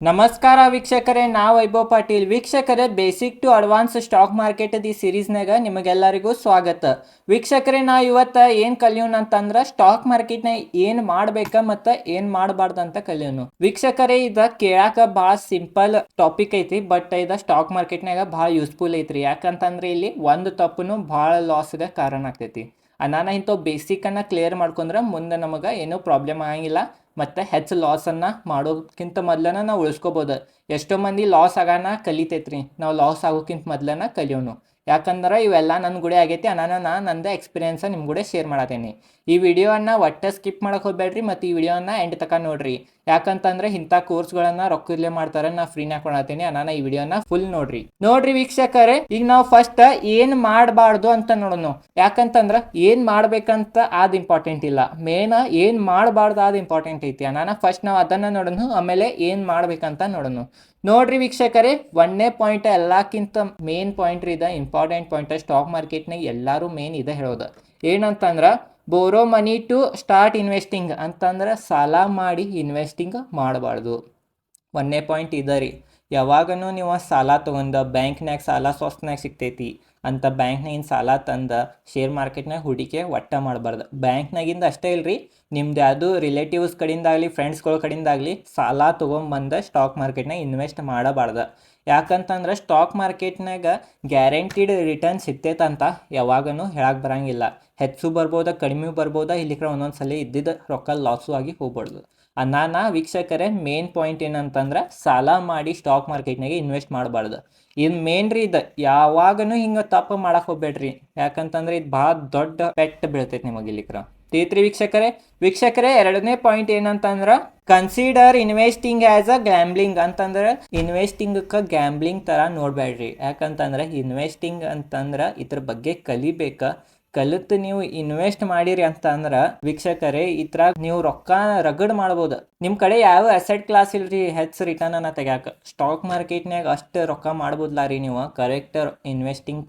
ನಮಸ್ಕಾರ ವೀಕ್ಷಕರೇ, ನಾ ವೈಭವ್ ಪಾಟೀಲ್. ವೀಕ್ಷಕರೇ, basic to advance stock market the ಸೀರೀಸ್ನಾಗ ನಿಮಗೆಲ್ಲರಿಗೂ ಸ್ವಾಗತ. ವೀಕ್ಷಕರೇ, ನಾ ಇವತ್ತು ಏನು ಕಲಿಯೋಣ ಅಂತಂದ್ರೆ ಸ್ಟಾಕ್ ಮಾರ್ಕೆಟ್ನಾಗ ಏನು ಮಾಡ್ಬೇಕ ಮತ್ತು ಏನು ಮಾಡಬಾರ್ದು ಅಂತ ಕಲಿಯೋಣ. ವೀಕ್ಷಕರೇ, ಇದು ಕೇಳಾಕ ಭಾಳ ಸಿಂಪಲ್ ಟಾಪಿಕ್ ಐತಿ, ಬಟ್ ಇದು ಸ್ಟಾಕ್ ಮಾರ್ಕೆಟ್ನಾಗ ಭಾಳ ಯೂಸ್ಫುಲ್ ಐತ್ರಿ. ಯಾಕಂತಂದ್ರೆ ಇಲ್ಲಿ ಒಂದು ತಪ್ಪುನು ಭಾಳ ಲಾಸ್ಗೆ ಕಾರಣ ಆಗ್ತೈತಿ. ನಾನು ಇಂಥವು ಬೇಸಿಕನ್ನು ಕ್ಲಿಯರ್ ಮಾಡ್ಕೊಂಡ್ರೆ ಮುಂದೆ ನಮಗೆ ಏನೂ ಪ್ರಾಬ್ಲಮ್ ಆಗಂಗಿಲ್ಲ ಮತ್ತು ಹೆಚ್ಚು ಲಾಸನ್ನು ಮಾಡೋದಕ್ಕಿಂತ ಮೊದಲನ ನಾವು ಉಳಿಸ್ಕೋಬೋದು. ಎಷ್ಟೋ ಮಂದಿ ಲಾಸ್ ಆಗೋಣ ಕಲಿತೈತ್ರಿ, ನಾವು ಲಾಸ್ ಆಗೋಕ್ಕಿಂತ ಮೊದಲನ ಕಲಿಯೋನು. ಯಾಕಂದ್ರೆ ಇವೆಲ್ಲ ನನ್ನ ಗುಡೆ ಆಗೈತಿ. ನಾನು ನಂದು ಎಕ್ಸ್ಪೀರಿಯನ್ಸ ನಿಮ್ಮ ಕೂಡ ಶೇರ್ ಮಾಡತ್ತೀನಿ. ಈ ವಿಡಿಯೋವನ್ನು ಒಟ್ಟೆ ಸ್ಕಿಪ್ ಮಾಡೋಕೆ ಹೋಗ್ಬೇಡ್ರಿ ಮತ್ತು ಈ ವಿಡಿಯೋನ ಎಂಡ್ ತನಕ ನೋಡ್ರಿ. ಯಾಕಂತಂದ್ರೆ ಇಂಥ ಕೋರ್ಸ್ಗಳನ್ನು ರೊಕ್ಕದಲ್ಲೇ ಮಾಡ್ತಾರೆ, ನಾ ಫ್ರೀನಾಗ ಕೊಡತ್ತೀನಿ. ನಾನು ಈ ವಿಡಿಯೋನ ಫುಲ್ ನೋಡ್ರಿ ವೀಕ್ಷಕರೇ. ಈಗ ನಾವು ಫಸ್ಟ್ ಏನು ಮಾಡಬಾರ್ದು ಅಂತ ನೋಡೋಣ. ಯಾಕಂತಂದ್ರೆ ಏನು ಮಾಡ್ಬೇಕಂತ ಅದು ಇಂಪಾರ್ಟೆಂಟ್ ಇಲ್ಲ, ಮೇನ್ ಏನು ಮಾಡಬಾರ್ದು ಅದು ಇಂಪಾರ್ಟೆಂಟ್ ಐತಿ. ನಾನು ಫಸ್ಟ್ ನಾವು ಅದನ್ನು ನೋಡೋಣ, ಆಮೇಲೆ ಏನು ಮಾಡ್ಬೇಕಂತ ನೋಡೋಣ. ನೋಡ್ರಿ ವೀಕ್ಷಕರೇ, ಒಂದನೇ ಪಾಯಿಂಟ್ ಎಲ್ಲಕ್ಕಿಂತ ಮೇನ್ ಪಾಯಿಂಟ್ ಇದೆ, ಇಂಪಾರ್ಟೆಂಟ್ ಪಾಯಿಂಟ್. ಸ್ಟಾಕ್ ಮಾರ್ಕೆಟ್ನಾಗ ಎಲ್ಲರೂ ಮೇನ್ ಇದೆ ಹೇಳೋದು. ಏನಂತಂದ್ರೆ ಬೋರೋ ಮನಿ ಟು ಸ್ಟಾರ್ಟ್ ಇನ್ವೆಸ್ಟಿಂಗ್ ಅಂತಂದ್ರೆ ಸಾಲ ಮಾಡಿ ಇನ್ವೆಸ್ಟಿಂಗ್ ಮಾಡಬಾರ್ದು. ಒಂದನೇ ಪಾಯಿಂಟ್ ಇದೆ ರೀ. ಯಾವಾಗನೂ ನೀವು ಸಾಲ ತೊಗೊಂಡು ಬ್ಯಾಂಕ್ನಾಗ ಸಾಲ ಸ್ವಸ್ತ್ನಾಗ ಸಿಗ್ತೈತಿ ಅಂತ ಬ್ಯಾಂಕ್ನಾಗಿನ ಸಾಲ ತಂದು ಶೇರ್ ಮಾರ್ಕೆಟ್ನಾಗ ಹೂಡಿಕೆ ಒಟ್ಟ ಮಾಡಬಾರ್ದು. ಬ್ಯಾಂಕ್ನಾಗಿಂದ ಅಷ್ಟೇ ಇಲ್ರಿ, ನಿಮ್ದು ಯಾವುದು ರಿಲೇಟಿವ್ಸ್ ಕಡೆಯಿಂದಾಗಲಿ ಫ್ರೆಂಡ್ಸ್ಗಳ ಕಡೆಯಿಂದಾಗಲಿ ಸಾಲ ತೊಗೊಂಬಂದು ಸ್ಟಾಕ್ ಮಾರ್ಕೆಟ್ನಾಗ ಇನ್ವೆಸ್ಟ್ ಮಾಡಬಾರ್ದು. ಯಾಕಂತಂದ್ರೆ ಸ್ಟಾಕ್ ಮಾರ್ಕೆಟ್ನಾಗ ಗ್ಯಾರಂಟಿಡ್ ರಿಟರ್ನ್ ಸಿಗ್ತೈತಂತ ಯಾವಾಗನೂ ಹೇಳಕ್ಕೆ ಬರೋಂಗಿಲ್ಲ. ಹೆಚ್ಚು ಬರ್ಬೋದ, ಕಡಿಮೆ ಬರ್ಬೋದ, ಇಲ್ಲಿ ಒಂದೊಂದು ಸಲ ಇದ್ದಿದ್ದು ರೊಕ್ಕ ಲಾಸು ಆಗಿ ಹೋಗ್ಬಾರ್ದು. ನಾನು ವೀಕ್ಷಕರೇ, ಮೇನ್ ಪಾಯಿಂಟ್ ಏನಂತಂದ್ರೆ ಸಾಲ ಮಾಡಿ ಸ್ಟಾಕ್ ಮಾರ್ಕೆಟ್ನಾಗೆ ಇನ್ವೆಸ್ಟ್ ಮಾಡಬಾರ್ದು. ಇದು ಮೇನ್ ರೀ. ಇದು ಯಾವಾಗನೂ ಹಿಂಗೆ ತಪ್ಪು ಮಾಡಕ್ಕೆ ಹೋಗ್ಬೇಡ್ರಿ. ಯಾಕಂತಂದ್ರೆ ಇದು ಭಾಳ ದೊಡ್ಡ ಪೆಟ್ಟು ಬೀಳ್ತೈತಿ ನಿಮಗೆ ಇಲ್ಲಿಕ್ರ. ತೀತ್ರಿ ವೀಕ್ಷಕರೇ, ಎರಡನೇ ಪಾಯಿಂಟ್ ಏನಂತಂದ್ರೆ consider investing as a gambling ಅಂತಂದ್ರೆ ಇನ್ವೆಸ್ಟಿಂಗಕ್ಕೆ ಗ್ಯಾಂಬ್ಲಿಂಗ್ ಥರ ನೋಡಬೇಡ್ರಿ. ಯಾಕಂತಂದ್ರೆ ಇನ್ವೆಸ್ಟಿಂಗ್ ಅಂತಂದ್ರೆ ಇದ್ರ ಬಗ್ಗೆ ಕಲಿತು ನೀವು ಇನ್ವೆಸ್ಟ್ ಮಾಡಿರಿ ಅಂತಂದ್ರೆ ವೀಕ್ಷಕರೇ, ಇದ್ರಾಗ ನೀವು ರೊಕ್ಕ ರಗಡ್ ಮಾಡ್ಬೋದು. ನಿಮ್ಮ ಕಡೆ ಯಾವ ಅಸೆಟ್ ಕ್ಲಾಸ್ ಇಲ್ರಿ ಹೆಚ್ಚು ರಿಟರ್ನನ್ನು ತೆಗ್ಯಾಕ. ಸ್ಟಾಕ್ ಮಾರ್ಕೆಟ್ನಾಗ ಅಷ್ಟು ರೊಕ್ಕ ಮಾಡ್ಬೋದ್ಲ ರೀ. ನೀವು ಕರೆಕ್ಟ್ ಇನ್ವೆಸ್ಟಿಂಗ್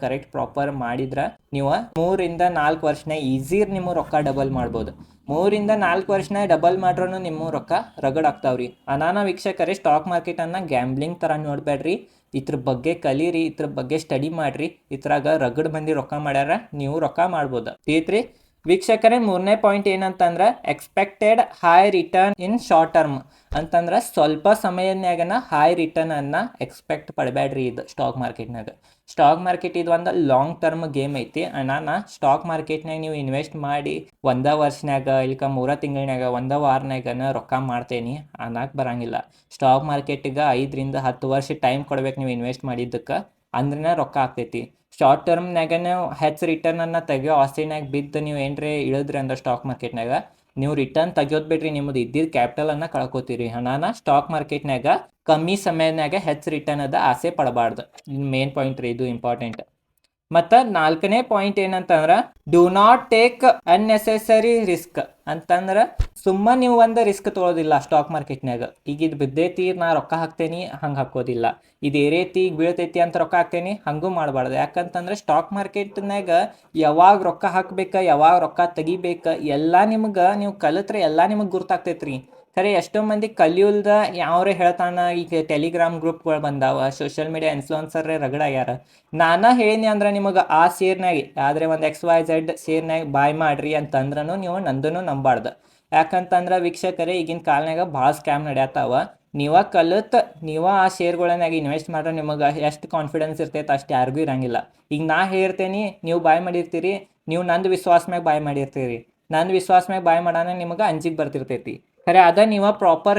ಕರೆಕ್ಟ್ ಪ್ರಾಪರ್ ಮಾಡಿದ್ರೆ ನೀವು 3-4 ವರ್ಷನಾಗ ಈಸಿ ನಿಮ್ಮ ರೊಕ್ಕ ಡಬಲ್ ಮಾಡ್ಬೋದು. 3-4 ವರ್ಷನಾಗ ಡಬಲ್ ಮಾಡ್ರೂ ನಿಮ್ಮ ರೊಕ್ಕ ರಗಡ್ ಆಗ್ತಾವ್ರಿ. ಅನಾನ ವೀಕ್ಷಕರೇ, ಸ್ಟಾಕ್ ಮಾರ್ಕೆಟನ್ನು ಗ್ಯಾಂಬ್ಲಿಂಗ್ ಥರ ನೋಡಬೇಡ್ರಿ. ಇದ್ರ ಬಗ್ಗೆ ಕಲೀರಿ, ಇದ್ರ ಬಗ್ಗೆ ಸ್ಟಡಿ ಮಾಡಿರಿ. ಇದ್ರಾಗ ರಗಡ್ ಮಂದಿ ರೊಕ್ಕ ಮಾಡ್ಯಾರ, ನೀವು ರೊಕ್ಕ ಮಾಡ್ಬೋದು. ತೀತ್ರಿ ವೀಕ್ಷಕರೇ, ಮೂರನೇ ಪಾಯಿಂಟ್ ಏನಂತಂದ್ರೆ expected high return in short term ಅಂತಂದ್ರೆ ಸ್ವಲ್ಪ ಸಮಯದಾಗನ ಹೈ ರಿಟರ್ನನ್ನು ಎಕ್ಸ್ಪೆಕ್ಟ್ ಪಡಬೇಡ್ರಿ. ಇದು ಸ್ಟಾಕ್ ಮಾರ್ಕೆಟ್ ಇದು ಒಂದು ಲಾಂಗ್ ಟರ್ಮ್ ಗೇಮ್ ಐತಿ. ನಾನು ಸ್ಟಾಕ್ ಮಾರ್ಕೆಟ್ನಾಗ ನೀವು ಇನ್ವೆಸ್ಟ್ ಮಾಡಿ 1 ವರ್ಷನಾಗ ಇಲ್ಕ 3 ತಿಂಗಳನ್ಯಾಗ 1 ವಾರನಾಗನ ರೊಕ್ಕ ಮಾಡ್ತೇನೆ ಅನ್ನಕ್ಕೆ ಬರಂಗಿಲ್ಲ. ಸ್ಟಾಕ್ ಮಾರ್ಕೆಟಿಗೆ 5-10 ವರ್ಷ ಟೈಮ್ ಕೊಡ್ಬೇಕು ನೀವು ಇನ್ವೆಸ್ಟ್ ಮಾಡಿದ್ದಕ್ಕೆ, ಅಂದ್ರೆ ರೊಕ್ಕ ಆಗ್ತೈತಿ. ಶಾರ್ಟ್ ಟರ್ಮ್ನಾಗ ನೀವು ಹೆಚ್ಚು ರಿಟರ್ನನ್ನು ತೆಗಿಯೋ ಆಸೆನಾಗ ಬಿದ್ದು ನೀವು ಏನ್ರಿ ಇಳಿದ್ರಿ ಅಂದ್ರೆ ಸ್ಟಾಕ್ ಮಾರ್ಕೆಟ್ನಾಗ ನೀವು ರಿಟರ್ನ್ ತೆಗಿಯೋದು ಬಿಡ್ರಿ, ನಿಮ್ಮದು ಇದ್ದಿದ್ದು ಕ್ಯಾಪಿಟಲನ್ನು ಕಳ್ಕೊತೀರಿ. ನಾನು ಸ್ಟಾಕ್ ಮಾರ್ಕೆಟ್ನಾಗ ಕಮ್ಮಿ ಸಮಯನಾಗ ಹೆಚ್ಚು ರಿಟರ್ನ್ ಅದ ಆಸೆ ಪಡಬಾರ್ದು. ಮೇನ್ ಪಾಯಿಂಟ್ ರೀ, ಇದು ಇಂಪಾರ್ಟೆಂಟ್. ಮತ್ತು 4ನೇ ಪಾಯಿಂಟ್ ಏನಂತಂದ್ರೆ do not take unnecessary risk ಅಂತಂದ್ರೆ ಸುಮ್ಮನೆ ನೀವು ಒಂದು ರಿಸ್ಕ್ ತೊಗೊಳೋದಿಲ್ಲ ಸ್ಟಾಕ್ ಮಾರ್ಕೆಟ್ನಾಗ. ಈಗ ಇದು ಬಿದ್ದೈತಿ ನಾ ರೊಕ್ಕ ಹಾಕ್ತೇನೆ ಹಂಗೆ ಹಾಕೋದಿಲ್ಲ, ಇದು ಏರೈತಿ ಈಗ ಬೀಳ್ತೈತಿ ಅಂತ ರೊಕ್ಕ ಹಾಕ್ತೇನೆ ಹಂಗೂ ಮಾಡಬಾರ್ದು. ಯಾಕಂತಂದ್ರೆ ಸ್ಟಾಕ್ ಮಾರ್ಕೆಟ್ನಾಗ ಯಾವಾಗ ರೊಕ್ಕ ಹಾಕ್ಬೇಕು ಯಾವಾಗ ರೊಕ್ಕ ತೆಗಿಬೇಕು ಎಲ್ಲ ನಿಮ್ಗೆ ನೀವು ಕಲಿತ್ರೆ ಎಲ್ಲ ನಿಮಗೆ ಗುರ್ತಾಗ್ತೈತ್ರಿ. ಖರೆ ಎಷ್ಟೋ ಮಂದಿ ಕಲಿಯುಲ್ದ ಯಾವ್ರೆ ಹೇಳ್ತಾನ. ಈಗ ಟೆಲಿಗ್ರಾಮ್ ಗ್ರೂಪ್ಗಳು ಬಂದಾವ, ಸೋಷಿಯಲ್ ಮೀಡಿಯಾ ಇನ್ಫ್ಲುಯೆನ್ಸರ್ ರಗಡಾಗ್ಯಾರ. ನಾನು ಹೇಳೀನಿ ಅಂದ್ರೆ ನಿಮಗೆ ಆ ಶೇರ್ನಾಗೆ ಆದರೆ ಒಂದು XYZ ಶೇರ್ನಾಗ ಬಾಯ್ ಮಾಡ್ರಿ ಅಂತಂದ್ರೂ ನೀವು ನಂದೂ ನಂಬಾರ್ದು. ಯಾಕಂತಂದ್ರೆ ವೀಕ್ಷಕರೇ, ಈಗಿನ ಕಾಲನಾಗ ಭಾಳ ಸ್ಕ್ಯಾಮ್ ನಡೆಯತ್ತಾವ. ನೀವು ಆ ಶೇರ್ಗಳನ್ನಾಗ ಇನ್ವೆಸ್ಟ್ ಮಾಡ್ರೆ ನಿಮಗೆ ಎಷ್ಟು ಕಾನ್ಫಿಡೆನ್ಸ್ ಇರ್ತೈತೆ ಅಷ್ಟು ಯಾರಿಗೂ ಇರಂಗಿಲ್ಲ. ಈಗ ನಾ ಹೇಳ್ತೇನೆ, ನೀವು ಬಾಯ್ ಮಾಡಿರ್ತೀರಿ, ನೀವು ನಂದು ವಿಶ್ವಾಸ ಮ್ಯಾಗ ಬಾಯ್ ಮಾಡಿರ್ತೀರಿ. ನಂದು ವಿಶ್ವಾಸ ಮ್ಯಾಗ ಬಾಯ್ ಮಾಡೋಣ ನಿಮಗೆ ಅಂಜಿಗೆ ಬರ್ತಿರ್ತೈತಿ. ಖರೆ ಅದ ನೀವು ಪ್ರಾಪರ್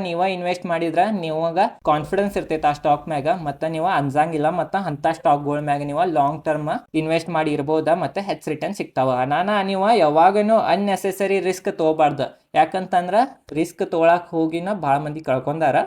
ನೀವು ಇನ್ವೆಸ್ಟ್ ಮಾಡಿದ್ರೆ ನಿಮಗೆ ಕಾನ್ಫಿಡೆನ್ಸ್ ಇರ್ತೈತೆ ಆ ಸ್ಟಾಕ್ ಮ್ಯಾಗ, ಮತ್ತು ನೀವು ಅಂಜಂಗಿಲ್ಲ. ಮತ್ತು ಅಂಥ ಸ್ಟಾಕ್ಗಳ ಮ್ಯಾಗ ನೀವು ಲಾಂಗ್ ಟರ್ಮ್ ಇನ್ವೆಸ್ಟ್ ಮಾಡಿ ಇರ್ಬೋದ ಮತ್ತು ಹೆಚ್ಚು ರಿಟರ್ನ್ ಸಿಗ್ತಾವ. ನೀವು ಯಾವಾಗನೂ ಅನ್ನೆಸೆಸರಿ ರಿಸ್ಕ್ ತೊಗೋಬಾರ್ದು. ಯಾಕಂತಂದ್ರೆ ರಿಸ್ಕ್ ತೊಗೊಳಕ್ಕೆ ಹೋಗಿನ ಭಾಳ ಮಂದಿ ಕಳ್ಕೊಂಡಾರ.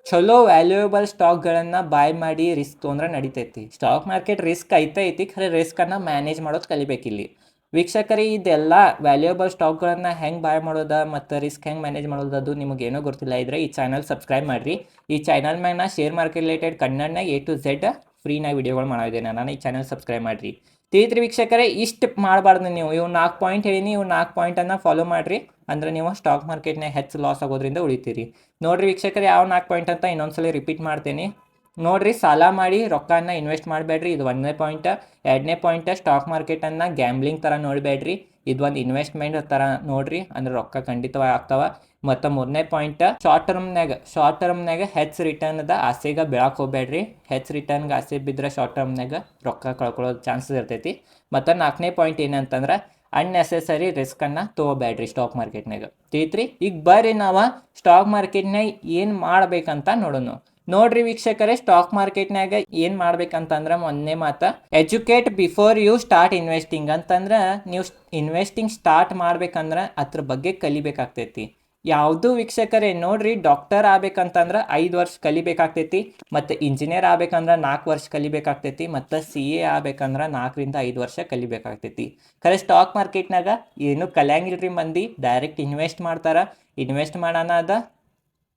ಚಲೋ ವ್ಯಾಲ್ಯೂಯಬಲ್ ಸ್ಟಾಕ್ಗಳನ್ನು ಬಾಯ್ ಮಾಡಿ ರಿಸ್ಕ್ ತೊಗೊಂಡ್ರೆ ನಡಿತೈತಿ. ಸ್ಟಾಕ್ ಮಾರ್ಕೆಟ್ ರಿಸ್ಕ್ ಐತಿ, ಖರೆ ರಿಸ್ಕನ್ನು ಮ್ಯಾನೇಜ್ ಮಾಡೋದು ಕಲಿಬೇಕಿಲ್ಲಿ. ವೀಕ್ಷಕರೇ, ಇದೆಲ್ಲ ವ್ಯಾಲ್ಯೂಯಬಲ್ ಸ್ಟಾಕ್ಗಳನ್ನು ಹೆಂಗೆ ಬಾಯ್ ಮಾಡೋದು ಮತ್ತು ರಿಸ್ಕ್ ಹೆಂಗೆ ಮ್ಯಾನೇಜ್ ಮಾಡೋದು ಅದು ನಿಮಗೇನೋ ಗೊತ್ತಿಲ್ಲ ಇದ್ರೆ ಈ ಚಾನಲ್ ಸಬ್ಸ್ಕ್ರೈಬ್ ಮಾಡಿರಿ. ಈ ಚಾನಲ್ ಮ್ಯಾಗ ನಾ ಶೇರ್ ಮಾರ್ಕೆಟ್ ರಿಲೇಟೆಡ್ ಕನ್ನಡನಾಗ A to Z ಫ್ರೀನಾಗ ವಿಡಿಯೋಗಳು ಮಾಡಿದ್ದೇನೆ. ನಾನು ಈ ಚಾನಲ್ ಸಬ್ಸ್ಕ್ರೈಬ್ ಮಾಡಿರಿ. ತಿಳಿದ್ರಿ ವೀಕ್ಷಕರೇ, ಇಷ್ಟು ಮಾಡಬಾರ್ದು ನೀವು. ಇವು 4 ಪಾಯಿಂಟ್ ಹೇಳೀನಿ, ಇವು 4 ಪಾಯಿಂಟನ್ನು ಫಾಲೋ ಮಾಡಿರಿ. ಅಂದ್ರೆ ನೀವು ಸ್ಟಾಕ್ ಮಾರ್ಕೆಟ್ನಾಗ ಹೆಚ್ಚು ಲಾಸ್ ಆಗೋದ್ರಿಂದ ಉಳಿತೀರಿ. ನೋಡ್ರಿ ವೀಕ್ಷಕರೇ, ಯಾವ 4 ಪಾಯಿಂಟ್ ಅಂತ ಇನ್ನೊಂದ್ಸಲ ರಿಪೀಟ್ ಮಾಡ್ತೀನಿ. ನೋಡ್ರಿ, ಸಾಲ ಮಾಡಿ ರೊಕ್ಕನ ಇನ್ವೆಸ್ಟ್ ಮಾಡಬೇಡ್ರಿ, ಇದು 1ನೇ ಪಾಯಿಂಟ್. 2ನೇ ಪಾಯಿಂಟ್, ಸ್ಟಾಕ್ ಮಾರ್ಕೆಟನ್ನು ಗ್ಯಾಂಬ್ಲಿಂಗ್ ಥರ ನೋಡಬೇಡ್ರಿ, ಇದು ಒಂದು ಇನ್ವೆಸ್ಟ್ಮೆಂಟ್ ಥರ ನೋಡ್ರಿ, ಅಂದ್ರೆ ರೊಕ್ಕ ಖಂಡಿತವಾಗಿ ಆಗ್ತಾವ. ಮತ್ತು 3ನೇ ಪಾಯಿಂಟ್, ಶಾರ್ಟ್ ಟರ್ಮ್ನಾಗ ಹೆಚ್ಚು ರಿಟರ್ನ್ದ ಆಸೆಗೆ ಬೀಳಕ್ಕೆ ಹೋಗ್ಬೇಡ್ರಿ. ಹೆಚ್ಚು ರಿಟರ್ನ್ಗೆ ಆಸೆ ಬಿದ್ದರೆ ಶಾರ್ಟ್ ಟರ್ಮ್ನಾಗ ರೊಕ್ಕ ಕಳ್ಕೊಳ್ಳೋ ಚಾನ್ಸಸ್ ಇರ್ತೈತಿ. ಮತ್ತು 4ನೇ ಪಾಯಿಂಟ್ ಏನಂತಂದ್ರೆ ಅನ್ನೆಸೆಸರಿ ರಿಸ್ಕನ್ನು ತೊಗೋಬೇಡ್ರಿ ಸ್ಟಾಕ್ ಮಾರ್ಕೆಟ್ನಾಗ. ತಿಳಿತ್ರಿ? ಈಗ ಬರ್ರಿ ನಾವು ಸ್ಟಾಕ್ ಮಾರ್ಕೆಟ್ನಾಗ ಏನು ಮಾಡ್ಬೇಕಂತ ನೋಡೋಣ. ನೋಡ್ರಿ ವೀಕ್ಷಕರೇ, ಸ್ಟಾಕ್ ಮಾರ್ಕೆಟ್ನಾಗ ಏನು ಮಾಡ್ಬೇಕಂತಂದ್ರೆ, ಮೊನ್ನೆ ಮಾತು educate before you start investing ಅಂತಂದ್ರೆ, ನೀವು ಇನ್ವೆಸ್ಟಿಂಗ್ ಸ್ಟಾರ್ಟ್ ಮಾಡ್ಬೇಕಂದ್ರೆ ಅದ್ರ ಬಗ್ಗೆ ಕಲಿಬೇಕಾಗ್ತೈತಿ. ಯಾವುದು ವೀಕ್ಷಕರೇ, ನೋಡ್ರಿ, ಡಾಕ್ಟರ್ ಆಗ್ಬೇಕಂತಂದ್ರೆ 5 ವರ್ಷ ಕಲಿಬೇಕಾಗ್ತೈತಿ, ಮತ್ತು ಇಂಜಿನಿಯರ್ ಆಗ್ಬೇಕಂದ್ರೆ 4 ವರ್ಷ ಕಲಿಬೇಕಾಗ್ತೈತಿ, ಮತ್ತು CA ಆಗ್ಬೇಕಂದ್ರೆ 4 ರಿಂದ 5 ವರ್ಷ ಕಲಿಬೇಕಾಗ್ತೈತಿ. ಖರೆ ಸ್ಟಾಕ್ ಮಾರ್ಕೆಟ್ನಾಗ ಏನು ಕಲಿಯಂಗಿಲ್ರಿ ಮಂದಿ, ಡೈರೆಕ್ಟ್ ಇನ್ವೆಸ್ಟ್ ಮಾಡ್ತಾರ. ಇನ್ವೆಸ್ಟ್ ಮಾಡೋಣ ಅದ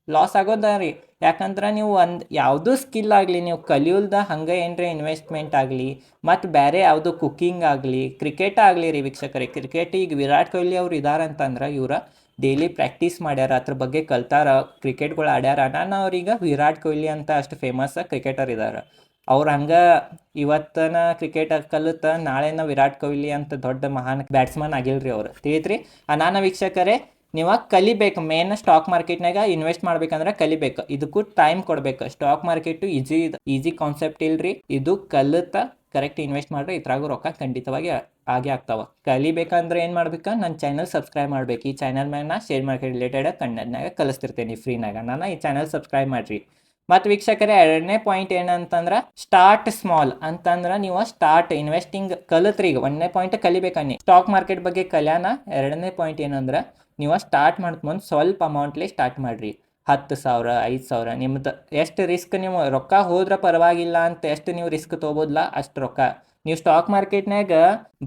ಲಾಸ್ ಆಗೋದ ರೀ. ಯಾಕಂದ್ರೆ ನೀವು ಯಾವುದೂ ಸ್ಕಿಲ್ ಆಗಲಿ ನೀವು ಕಲಿಯೋಲ್ದ, ಹಂಗೆ ಏನರ ಇನ್ವೆಸ್ಟ್ಮೆಂಟ್ ಆಗಲಿ, ಮತ್ತು ಬೇರೆ ಯಾವುದು ಕುಕ್ಕಿಂಗ್ ಆಗಲಿ, ಕ್ರಿಕೆಟ್ ಆಗಲಿ ರೀ ವೀಕ್ಷಕರೇ. ಕ್ರಿಕೆಟ್ ಈಗ ವಿರಾಟ್ ಕೊಹ್ಲಿ ಅವ್ರು ಇದ್ದಾರೆ ಅಂತಂದ್ರೆ ಇವ್ರು ಡೈಲಿ ಪ್ರಾಕ್ಟೀಸ್ ಮಾಡ್ಯಾರ, ಅದ್ರ ಬಗ್ಗೆ ಕಲ್ತಾರ, ಕ್ರಿಕೆಟ್ಗಳು ಆಡ್ಯಾರ. ನಾನು ಅವ್ರೀಗ ವಿರಾಟ್ ಕೊಹ್ಲಿ ಅಂತ ಅಷ್ಟು ಫೇಮಸ್ ಕ್ರಿಕೆಟರ್ ಇದ್ದಾರೆ. ಅವ್ರು ಹಂಗೆ ಇವತ್ತನ ಕ್ರಿಕೆಟ್ ಕಲಿತ ನಾಳೆನ ವಿರಾಟ್ ಕೊಹ್ಲಿ ಅಂತ ದೊಡ್ಡ ಮಹಾನ್ ಬ್ಯಾಟ್ಸ್ಮನ್ ಆಗಿಲ್ರಿ ಅವ್ರು. ತಿಳಿತ್ರಿ? ನಾನು ವೀಕ್ಷಕರೇ, ನೀವು ಕಲಿಬೇಕು. ಮೇನ್ ಸ್ಟಾಕ್ ಮಾರ್ಕೆಟ್ನಾಗ ಇನ್ವೆಸ್ಟ್ ಮಾಡ್ಬೇಕಂದ್ರೆ ಕಲಿಬೇಕು, ಇದಕ್ಕೂ ಟೈಮ್ ಕೊಡಬೇಕು. ಸ್ಟಾಕ್ ಮಾರ್ಕೆಟು ಈಸಿ ಕಾನ್ಸೆಪ್ಟ್ ಇಲ್ರಿ, ಇದು ಕಲಿತ ಕರೆಕ್ಟ್ ಇನ್ವೆಸ್ಟ್ ಮಾಡ್ರೆ ಇದ್ರಾಗೂ ರೊಕ್ಕ ಖಂಡಿತವಾಗಿ ಆಗೇ ಆಗ್ತಾವ. ಕಲಿಬೇಕಂದ್ರೆ ಏನು ಮಾಡ್ಬೇಕು, ನನ್ನ ಚಾನಲ್ ಸಬ್ಸ್ಕ್ರೈಬ್ ಮಾಡ್ಬೇಕು. ಈ ಚಾನಲ್ ಮ್ಯಾಗ ನಾ ಶೇರ್ ಮಾರ್ಕೆಟ್ ರಿಲೇಟೆಡ್ ಕನ್ನಡನಾಗ ಕಲಿಸ್ತಿರ್ತೇನೆ ಫ್ರೀನಾಗ. ನಾನು ಈ ಚಾನಲ್ ಸಬ್ಸ್ಕ್ರೈಬ್ ಮಾಡ್ರಿ. ಮತ್ತು ವೀಕ್ಷಕರೇ, 2ನೇ ಪಾಯಿಂಟ್ ಏನಂತಂದ್ರೆ ಸ್ಟಾರ್ಟ್ ಸ್ಮಾಲ್ ಅಂತಂದ್ರೆ, ನೀವು ಸ್ಟಾರ್ಟ್ ಇನ್ವೆಸ್ಟಿಂಗ್ ಕಲಿತ್ರಿ. ಈಗ 1ನೇ ಪಾಯಿಂಟ್ ಕಲಿಬೇಕನ್ನಿ ಸ್ಟಾಕ್ ಮಾರ್ಕೆಟ್ ಬಗ್ಗೆ ಕಲ್ಯಾಣ. 2ನೇ ಪಾಯಿಂಟ್ ಏನಂದ್ರೆ, ನೀವು ಸ್ಟಾರ್ಟ್ ಮಾಡಿದ ಮುಂದೆ ಸ್ವಲ್ಪ ಅಮೌಂಟ್ಲಿ ಸ್ಟಾರ್ಟ್ ಮಾಡಿರಿ. 10,000 5,000 ನಿಮ್ದು ಎಷ್ಟು ರಿಸ್ಕ್, ನೀವು ರೊಕ್ಕ ಹೋದ್ರೆ ಪರವಾಗಿಲ್ಲ ಅಂತ ಎಷ್ಟು ನೀವು ರಿಸ್ಕ್ ತೊಗೋಬೋದಲ್ಲ ಅಷ್ಟು ರೊಕ್ಕ. ನೀವು ಸ್ಟಾಕ್ ಮಾರ್ಕೆಟ್ನಾಗ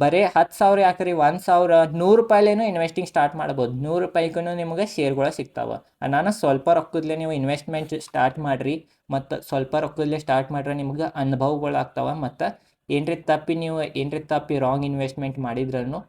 ಬರೀ 10,000 ಯಾಕ್ರಿ, 1,000 100 ರೂಪಾಯಿಲೇನು ಇನ್ವೆಸ್ಟಿಂಗ್ ಸ್ಟಾರ್ಟ್ ಮಾಡ್ಬೋದು. 100 ರೂಪಾಯಿಗೂ ನಿಮಗೆ ಶೇರ್ಗಳು ಸಿಗ್ತಾವೆ. ನಾನು ಸ್ವಲ್ಪ ರೊಕ್ಕದಲ್ಲೇ ನೀವು ಇನ್ವೆಸ್ಟ್ಮೆಂಟ್ ಸ್ಟಾರ್ಟ್ ಮಾಡಿರಿ, ಮತ್ತು ಸ್ವಲ್ಪ ರೊಕ್ಕದಲ್ಲೇ ಸ್ಟಾರ್ಟ್ ಮಾಡ್ರೆ ನಿಮ್ಗೆ ಅನುಭವಗಳು ಆಗ್ತಾವೆ. ಮತ್ತು ಏನರಿ ತಪ್ಪಿ ರಾಂಗ್ ಇನ್ವೆಸ್ಟ್ಮೆಂಟ್ ಮಾಡಿದ್ರೂ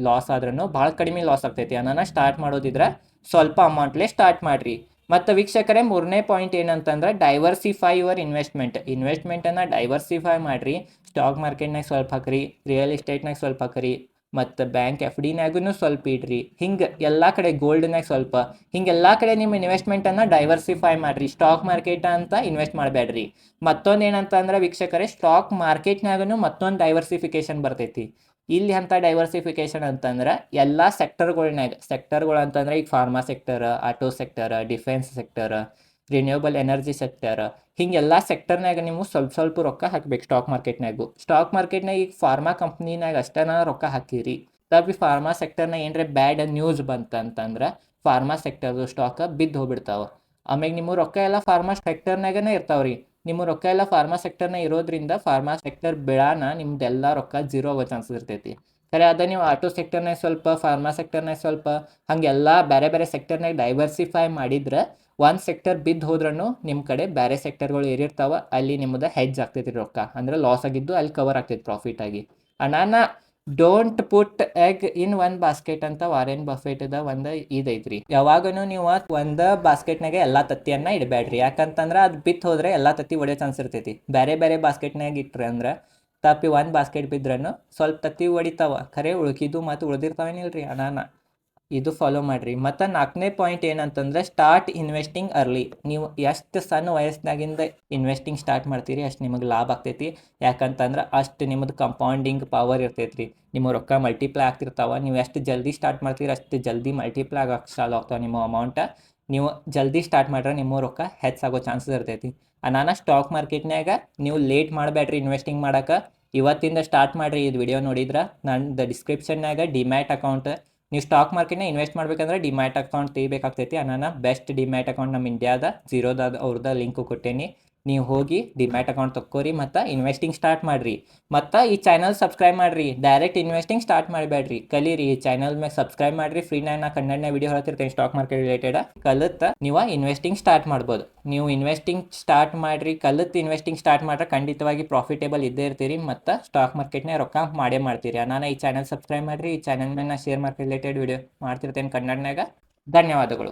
ಲಾಸ್ ಆದ್ರೂ ಭಾಳ ಕಡಿಮೆ ಲಾಸ್ ಆಗ್ತೈತಿ. ನಾನು ಸ್ಟಾರ್ಟ್ ಮಾಡೋದಿದ್ರೆ ಸ್ವಲ್ಪ ಅಮೌಂಟ್ಲೇ ಸ್ಟಾರ್ಟ್ ಮಾಡಿರಿ. ಮತ್ತು ವೀಕ್ಷಕರೇ, 3ನೇ ಪಾಯಿಂಟ್ ಏನಂತಂದ್ರೆ ಡೈವರ್ಸಿಫೈ ಯುವರ್ ಇನ್ವೆಸ್ಟ್ಮೆಂಟನ್ನು ಡೈವರ್ಸಿಫೈ ಮಾಡಿರಿ. ಸ್ಟಾಕ್ ಮಾರ್ಕೆಟ್ನಾಗ ಸ್ವಲ್ಪ ಹಾಕ್ರಿ, ರಿಯಲ್ ಎಸ್ಟೇಟ್ನಾಗ ಸ್ವಲ್ಪ ಹಾಕ್ರಿ, ಮತ್ತು ಬ್ಯಾಂಕ್ FDನಾಗೂ ಸ್ವಲ್ಪ ಇಡ್ರಿ. ಹಿಂಗೆ ಎಲ್ಲ ಕಡೆ ಗೋಲ್ಡ್ನಾಗ ಸ್ವಲ್ಪ, ಹಿಂಗೆಲ್ಲ ಕಡೆ ನಿಮ್ಮ ಇನ್ವೆಸ್ಟ್ಮೆಂಟನ್ನು ಡೈವರ್ಸಿಫೈ ಮಾಡಿರಿ. ಸ್ಟಾಕ್ ಮಾರ್ಕೆಟ್ ಅಂತ ಇನ್ವೆಸ್ಟ್ ಮಾಡಬೇಡ್ರಿ. ಮತ್ತೊಂದು ಏನಂತಂದ್ರೆ ವೀಕ್ಷಕರೇ, ಸ್ಟಾಕ್ ಮಾರ್ಕೆಟ್ನಾಗೂ ಮತ್ತೊಂದು ಡೈವರ್ಸಿಫಿಕೇಶನ್ ಬರ್ತೈತಿ. ಇಲ್ಲಿ ಅಂತ ಡೈವರ್ಸಿಫಿಕೇಶನ್ ಅಂತಂದ್ರೆ ಎಲ್ಲ ಸೆಕ್ಟರ್ಗಳು ಅಂತಂದ್ರೆ, ಈಗ pharma sector, auto sector, defence sector, renewable energy sector, ಹಿಂಗೆಲ್ಲ ಸೆಕ್ಟರ್ನಾಗ ನೀವು ಸ್ವಲ್ಪ ರೊಕ್ಕ ಹಾಕ್ಬೇಕು. ಸ್ಟಾಕ್ ಮಾರ್ಕೆಟ್ನಾಗ ಈಗ ಫಾರ್ಮಾ ಕಂಪ್ನಿನಾಗ ಅಷ್ಟೇ ರೊಕ್ಕ ಹಾಕಿರಿ. ತಪ್ಪಿ ಫಾರ್ಮಾ ಸೆಕ್ಟರ್ನಾಗ ಏನರ ಬ್ಯಾಡ್ ನ್ಯೂಸ್ ಬಂತಂತಂದ್ರೆ ಫಾರ್ಮಾ ಸೆಕ್ಟರ್ದು ಸ್ಟಾಕ್ ಬಿದ್ದು ಹೋಗ್ಬಿಡ್ತಾವೆ. ಆಮೇಲೆ ನಿಮ್ಮ ರೊಕ್ಕ ಎಲ್ಲ ಫಾರ್ಮಾ ಸೆಕ್ಟರ್ನಾಗನೇ ಇರ್ತಾವ್ರಿ. ನಿಮ್ಮ ರೊಕ್ಕ ಎಲ್ಲ ಫಾರ್ಮಾ ಸೆಕ್ಟರ್ನ ಇರೋದ್ರಿಂದ ಫಾರ್ಮಾ ಸೆಕ್ಟರ್ ಬೆಳಾನ ನಿಮ್ದೆಲ್ಲ ರೊಕ್ಕ ಜೀರೋ ಆಗೋ ಚಾನ್ಸಸ್ ಇರ್ತೈತಿ. ಖರೆ ಅದ ನೀವು ಆಟೋ ಸೆಕ್ಟರ್ನಾಗ ಸ್ವಲ್ಪ, ಫಾರ್ಮಾ ಸೆಕ್ಟರ್ನಾಗ ಸ್ವಲ್ಪ, ಹಾಗೆಲ್ಲ ಬೇರೆ ಸೆಕ್ಟರ್ನಾಗ ಡೈವರ್ಸಿಫೈ ಮಾಡಿದ್ರೆ ಒಂದು ಸೆಕ್ಟರ್ ಬಿದ್ದು ಹೋದ್ರೂ ನಿಮ್ಮ ಕಡೆ ಬೇರೆ ಸೆಕ್ಟರ್ಗಳು ಏರಿರ್ತಾವೆ, ಅಲ್ಲಿ ನಿಮ್ಮದು ಹೆಡ್ಜ್ ಆಗ್ತೈತಿ ರೊಕ್ಕ. ಅಂದ್ರೆ ಲಾಸ್ ಆಗಿದ್ದು ಅಲ್ಲಿ ಕವರ್ ಆಗ್ತೈತಿ ಪ್ರಾಫಿಟ್ ಆಗಿ. ನಾನು don't put egg in one basket ಅಂತ ವಾರೆನ್ ಬಫೆಟ್ದ ಒಂದು ಇದೈತ್ರಿ. ಯಾವಾಗೂ ನೀವು ಒಂದು ಬಾಸ್ಕೆಟ್ನಾಗೆ ಎಲ್ಲ ತತ್ತಿಯನ್ನು ಇಡಬೇಡ್ರಿ. ಯಾಕಂತಂದ್ರೆ ಅದು ಬಿತ್ತು ಹೋದ್ರೆ ಎಲ್ಲ ತತ್ತಿ ಒಡೆಯೋ ಚಾನ್ಸ್ ಇರ್ತೈತಿ. ಬೇರೆ ಬಾಸ್ಕೆಟ್ನಾಗ ಇಟ್ರಿ ಅಂದ್ರೆ ತಪ್ಪಿ ಒಂದು ಬಾಸ್ಕೆಟ್ ಬಿದ್ರೂ ಸ್ವಲ್ಪ ತತ್ತಿ ಹೊಡಿತಾವ. ಖರೆ ಉಳ್ಕಿದ್ದು ಮತ್ತು ಉಳ್ದಿರ್ತಾವೇನಿಲ್ರಿ. ಇದು ಫಾಲೋ ಮಾಡಿರಿ. ಮತ್ತು 4ನೇ ಪಾಯಿಂಟ್ ಏನಂತಂದ್ರೆ ಸ್ಟಾರ್ಟ್ ಇನ್ವೆಸ್ಟಿಂಗ್ ಅರ್ಲಿ. ನೀವು ಎಷ್ಟು ಸಣ್ಣ ವಯಸ್ಸಿನಾಗಿಂದ ಇನ್ವೆಸ್ಟಿಂಗ್ ಸ್ಟಾರ್ಟ್ ಮಾಡ್ತೀರಿ ಅಷ್ಟು ನಿಮಗೆ ಲಾಭ ಆಗ್ತೈತಿ. ಯಾಕಂತಂದ್ರೆ ಅಷ್ಟು ನಿಮ್ಮದು ಕಂಪೌಂಡಿಂಗ್ ಪವರ್ ಇರ್ತೈತ್ರಿ. ನಿಮ್ಮ ರೊಕ್ಕ ಮಲ್ಟಿಪ್ಲೈ ಆಗ್ತಿರ್ತಾವೆ. ನೀವು ಎಷ್ಟು ಜಲ್ದಿ ಸ್ಟಾರ್ಟ್ ಮಾಡ್ತೀರಿ ಅಷ್ಟು ಜಲ್ದಿ ಮಲ್ಟಿಪ್ಲೈ ಆಗಕ್ಕೆ ಚಾಲು ಆಗ್ತಾವೆ ನಿಮ್ಮ ಅಮೌಂಟ. ನೀವು ಜಲ್ದಿ ಸ್ಟಾರ್ಟ್ ಮಾಡ್ರೆ ನಿಮ್ಮ ರೊಕ್ಕ ಹೆಚ್ಚಾಗೋ ಚಾನ್ಸಸ್ ಇರ್ತೈತಿ. ನಾನು ಸ್ಟಾಕ್ ಮಾರ್ಕೆಟ್ನಾಗ ನೀವು ಲೇಟ್ ಮಾಡಬೇಡ್ರಿ ಇನ್ವೆಸ್ಟಿಂಗ್ ಮಾಡೋಕೆ. ಇವತ್ತಿಂದ ಸ್ಟಾರ್ಟ್ ಮಾಡಿರಿ. ಇದು ವಿಡಿಯೋ ನೋಡಿದ್ರೆ ನನ್ನ ಡಿಸ್ಕ್ರಿಪ್ಷನ್ನಾಗ ಡಿಮ್ಯಾಟ್ ಅಕೌಂಟ್, ನೀವು ಸ್ಟಾಕ್ ಮಾರ್ಕೆಟ್ನ ಇನ್ವೆಸ್ಟ್ ಮಾಡ್ಬೇಕಂದ್ರೆ ಡಿಮ್ಯಾಟ್ ಅಕೌಂಟ್ ತೆಗಿಬೇಕಾಗ್ತೈತಿ. ನಾನು ಬೆಸ್ಟ್ ಡಿಮ್ಯಾಟ್ ಅಕೌಂಟ್ ನಮ್ಮ ಇಂಡಿಯಾದ ಝೀರೋದ ಅವ್ರದ್ದು ಲಿಂಕು ಕೊಟ್ಟೇನಿ. ನೀವು ಹೋಗಿ ಡಿಮ್ಯಾಟ್ ಅಕೌಂಟ್ ತಕ್ಕೋರಿ ಮತ್ತು ಇನ್ವೆಸ್ಟಿಂಗ್ ಸ್ಟಾರ್ಟ್ ಮಾಡಿರಿ. ಮತ್ತು ಈ ಚಾನಲ್ ಸಬ್ಸ್ಕ್ರೈಬ್ ಮಾಡಿರಿ. ಡೈರೆಕ್ಟ್ ಇನ್ವೆಸ್ಟಿಂಗ್ ಸ್ಟಾರ್ಟ್ ಮಾಡಬೇಡ್ರಿ, ಕಲೀರಿ. ಈ ಚಾನಲ್ ಮೇಲೆ ಸಬ್ಸ್ಕ್ರೈಬ್ ಮಾಡಿರಿ. ಫ್ರೀನಾಗ ನಾ ಕನ್ನಡನೇ ವಿಡಿಯೋ ಹೇಳ್ತಿರ್ತೀನಿ ಸ್ಟಾಕ್ ಮಾರ್ಕೆಟ್ ರಿಲೇಟೆಡ್. ಕಲಿತು ನೀವು ಇನ್ವೆಸ್ಟಿಂಗ್ ಸ್ಟಾರ್ಟ್ ಮಾಡ್ಬೋದು. ನೀವು ಇನ್ವೆಸ್ಟಿಂಗ್ ಸ್ಟಾರ್ಟ್ ಮಾಡಿರಿ, ಕಲಿತು ಇನ್ವೆಸ್ಟಿಂಗ್ ಸ್ಟಾರ್ಟ್ ಮಾಡ್ರೆ ಖಂಡಿತವಾಗಿ ಪ್ರಾಫಿಟೇಬಲ್ ಇದ್ದೇ ಇರ್ತೀರಿ ಮತ್ತು ಸ್ಟಾಕ್ ಮಾರ್ಕೆಟ್ನೇ ರೊಕ್ಕ ಮಾಡೇ ಮಾಡ್ತೀರಿ. ನಾನು ಈ ಚಾನಲ್ ಸಬ್ಸ್ಕ್ರೈಬ್ ಮಾಡಿರಿ. ಈ ಚಾನಲ್ ಮೇಲೆ ನಾ ಶೇರ್ ಮಾರ್ಕೆಟ್ ರಿಲೇಟೆಡ್ ವಿಡಿಯೋ ಮಾಡ್ತಿರ್ತೇನೆ ಕನ್ನಡನಾಗ. ಧನ್ಯವಾದಗಳು.